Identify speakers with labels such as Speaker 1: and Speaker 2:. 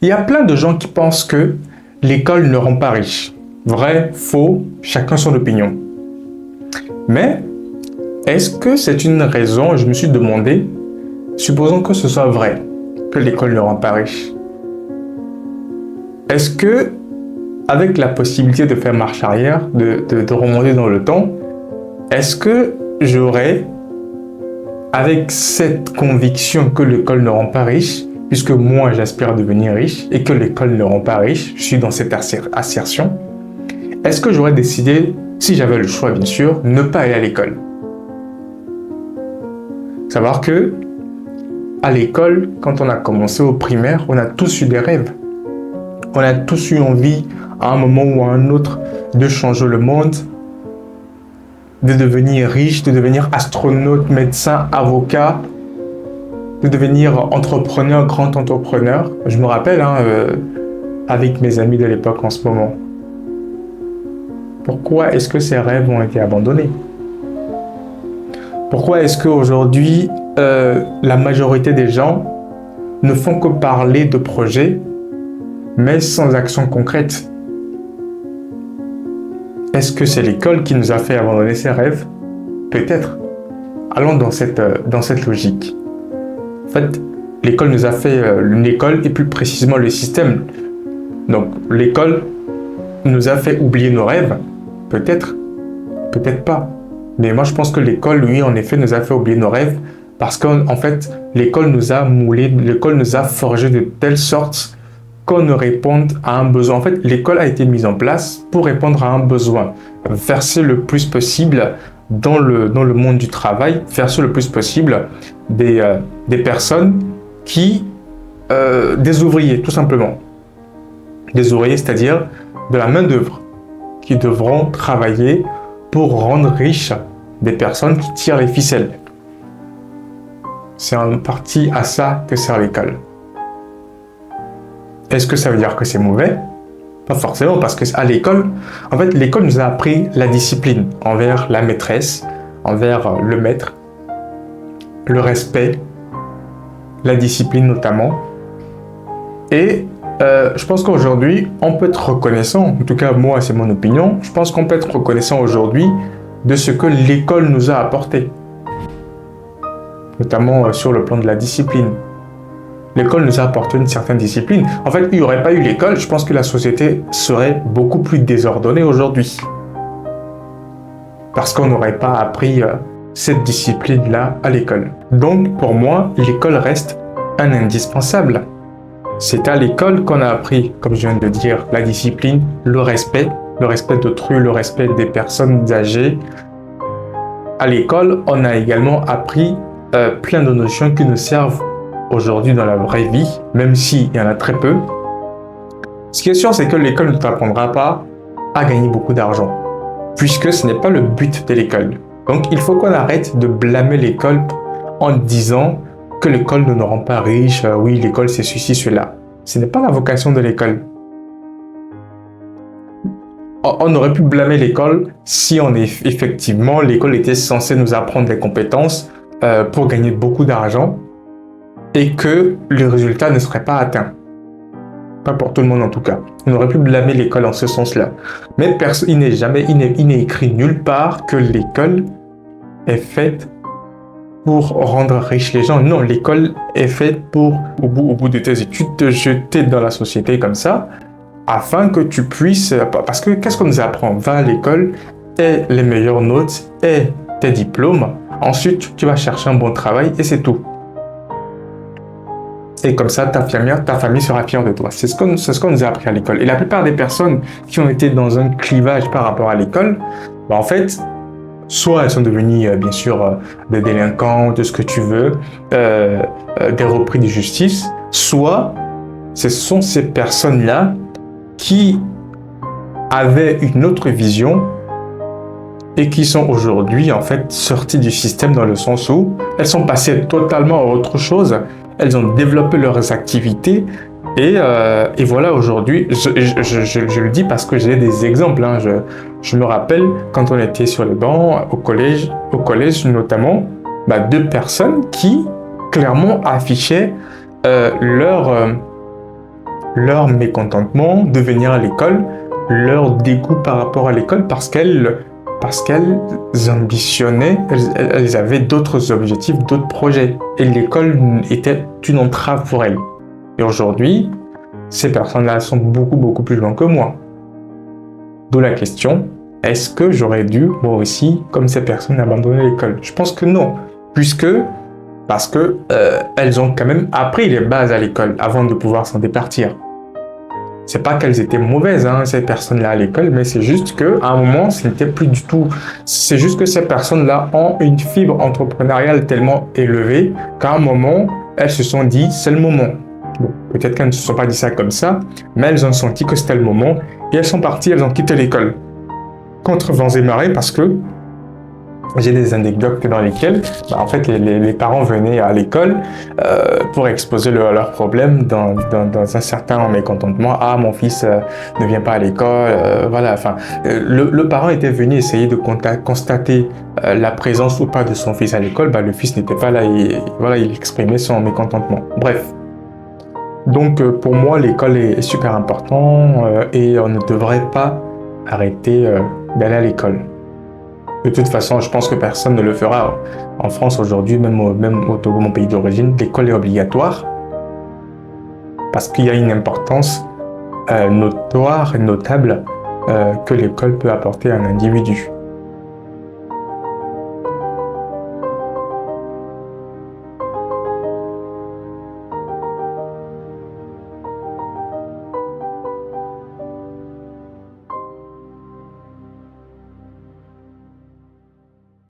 Speaker 1: Il y a plein de gens qui pensent que l'école ne rend pas riche. Vrai, faux, chacun son opinion. Mais, est-ce que c'est une raison, je me suis demandé, supposons que ce soit vrai, que l'école ne rend pas riche. Est-ce que, avec la possibilité de faire marche arrière, de remonter dans le temps, est-ce que j'aurais, avec cette conviction que l'école ne rend pas riche, puisque moi j'aspire à devenir riche et que l'école ne rend pas riche, je suis dans cette assertion, est-ce que j'aurais décidé, si j'avais le choix bien sûr, ne pas aller à l'école? Savoir que, à l'école, quand on a commencé au primaire, on a tous eu des rêves. On a tous eu envie, à un moment ou à un autre, de changer le monde, de devenir riche, de devenir astronaute, médecin, avocat, de devenir entrepreneur, grand entrepreneur. Je me rappelle, avec mes amis de l'époque en ce moment. Pourquoi est-ce que ces rêves ont été abandonnés? Pourquoi est-ce qu'aujourd'hui, la majorité des gens ne font que parler de projets, mais sans action concrète? Est-ce que c'est l'école qui nous a fait abandonner ces rêves? Peut-être. Allons dans cette logique. En fait, l'école nous a fait, l'école et plus précisément le système. Donc, l'école nous a fait oublier nos rêves. Peut-être, peut-être pas. Mais moi, je pense que l'école, oui, en effet, nous a fait oublier nos rêves parce qu'en fait, l'école nous a moulé, l'école nous a forgé de telle sorte qu'on ne réponde à un besoin. En fait, l'école a été mise en place pour répondre à un besoin. Verser le plus possible dans le monde du travail, verser le plus possible des personnes des ouvriers, tout simplement. Des ouvriers, c'est-à-dire de la main-d'œuvre, qui devront travailler pour rendre riches des personnes qui tirent les ficelles. C'est en partie à ça que sert l'école. Est-ce que ça veut dire que c'est mauvais? Pas forcément, parce qu'à l'école, en fait, l'école nous a appris la discipline envers la maîtresse, envers le maître, le respect, la discipline notamment. Et je pense qu'aujourd'hui, on peut être reconnaissant, en tout cas moi c'est mon opinion, je pense qu'on peut être reconnaissant aujourd'hui de ce que l'école nous a apporté, notamment sur le plan de la discipline. L'école nous a apporté une certaine discipline. En fait, il n'y aurait pas eu l'école, je pense que la société serait beaucoup plus désordonnée aujourd'hui. Parce qu'on n'aurait pas appris cette discipline-là à l'école. Donc, pour moi, l'école reste un indispensable. C'est à l'école qu'on a appris, comme je viens de dire, la discipline, le respect d'autrui, le respect des personnes âgées. À l'école, on a également appris plein de notions qui nous servent aujourd'hui dans la vraie vie, même s'il y en a très peu. Ce qui est sûr, c'est que l'école ne t'apprendra pas à gagner beaucoup d'argent, puisque ce n'est pas le but de l'école. Donc, il faut qu'on arrête de blâmer l'école en disant que l'école ne nous rend pas riches, oui, l'école c'est ceci, cela. Ce n'est pas la vocation de l'école. On aurait pu blâmer l'école si effectivement l'école était censée nous apprendre des compétences pour gagner beaucoup d'argent et que le résultat ne serait pas atteint. Pas pour tout le monde en tout cas. On aurait pu blâmer l'école en ce sens-là. Mais il n'est écrit nulle part que l'école est faite pour rendre riches les gens. Non, l'école est faite pour, au bout de tes études, te jeter dans la société comme ça, afin que tu puisses... Parce que qu'est-ce qu'on nous apprend? Va à l'école, aie les meilleures notes, aie tes diplômes, ensuite tu vas chercher un bon travail et c'est tout. Et comme ça, ta famille sera fière de toi. C'est ce qu'on nous a appris à l'école. Et la plupart des personnes qui ont été dans un clivage par rapport à l'école, en fait, soit elles sont devenues, bien sûr, des délinquants, de ce que tu veux, des repris de justice, soit ce sont ces personnes-là qui avaient une autre vision et qui sont aujourd'hui, en fait, sorties du système dans le sens où elles sont passées totalement à autre chose. Elles ont développé leurs activités et voilà, aujourd'hui, je le dis parce que j'ai des exemples. Je me rappelle quand on était sur les bancs, au collège notamment, deux personnes qui clairement affichaient leur leur mécontentement de venir à l'école, leur dégoût par rapport à l'école parce qu'elles ambitionnaient, elles avaient d'autres objectifs, d'autres projets. Et l'école était une entrave pour elles. Et aujourd'hui, ces personnes-là sont beaucoup plus loin que moi. D'où la question, est-ce que j'aurais dû, moi aussi, comme ces personnes, abandonner l'école? Je pense que non, parce que elles ont quand même appris les bases à l'école avant de pouvoir s'en départir. C'est pas qu'elles étaient mauvaises, hein, ces personnes-là à l'école, mais c'est juste qu'à un moment, ce n'était plus du tout. C'est juste que ces personnes-là ont une fibre entrepreneuriale tellement élevée qu'à un moment, elles se sont dit, c'est le moment. Bon, peut-être qu'elles ne se sont pas dit ça comme ça, mais elles ont senti que c'était le moment et elles sont parties, elles ont quitté l'école. Contre vents et marées parce que j'ai des anecdotes dans lesquelles, en fait, les parents venaient à l'école pour exposer leurs problèmes dans un certain mécontentement. Ah, mon fils ne vient pas à l'école, voilà. Enfin, le parent était venu essayer de constater la présence ou pas de son fils à l'école. Le fils n'était pas là et voilà, il exprimait son mécontentement. Bref. Donc, pour moi, l'école est super important et on ne devrait pas arrêter d'aller à l'école. De toute façon, je pense que personne ne le fera. En France aujourd'hui, même au Togo, mon pays d'origine, l'école est obligatoire parce qu'il y a une importance notoire et notable que l'école peut apporter à un individu.